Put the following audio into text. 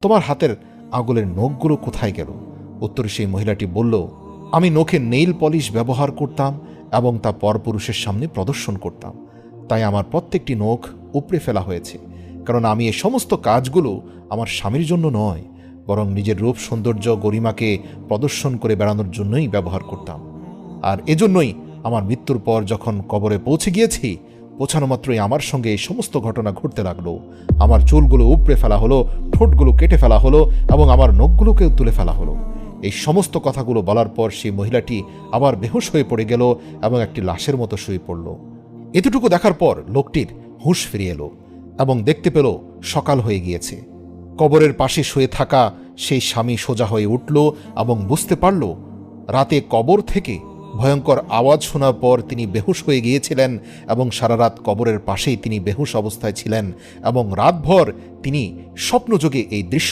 তোমার হাতের আঙুলের নখগুলো কোথায় গেল? উত্তরে সেই মহিলাটি বলল, আমি নখে নেইল পলিশ ব্যবহার করতাম এবং তা পরপুরুষের সামনে প্রদর্শন করতাম, তাই আমার প্রত্যেকটি নখ উপড়ে ফেলা হয়েছে, কারণ আমি এই সমস্ত কাজগুলো আমার স্বামীর জন্য নয়, বরং নিজের রূপ সৌন্দর্য গরিমাকে প্রদর্শন করে বেড়ানোর জন্যই ব্যবহার করতাম। আর এজন্যই আমার মৃত্যুর পর যখন কবরে পৌঁছে গিয়েছি, পৌঁছানো মাত্রই আমার সঙ্গে এই সমস্ত ঘটনা ঘটতে লাগলো। আমার চুলগুলো উপড়ে ফেলা হলো, ঠোঁটগুলো কেটে ফেলা হলো এবং আমার নখগুলোকেও তুলে ফেলা হলো। এই সমস্ত কথাগুলো বলার পর সেই মহিলাটি আবার বেহুশ হয়ে পড়ে গেল এবং একটি লাশের মতো শুয়ে পড়ল। এতটুকু দেখার পর লোকটির হুঁশ ফিরে এলো এবং দেখতে পেল সকাল হয়ে গিয়েছে। কবরের পাশে শুয়ে থাকা সেই স্বামী সোজা হয়ে উঠল এবং বুঝতে পারল রাতে কবর থেকে ভয়ঙ্কর আওয়াজ শোনার পর তিনি বেহুশ হয়ে গিয়েছিলেন এবং সারা রাত কবরের পাশেই তিনি বেহুশ অবস্থায় ছিলেন এবং রাতভর তিনি স্বপ্নযোগে এই দৃশ্য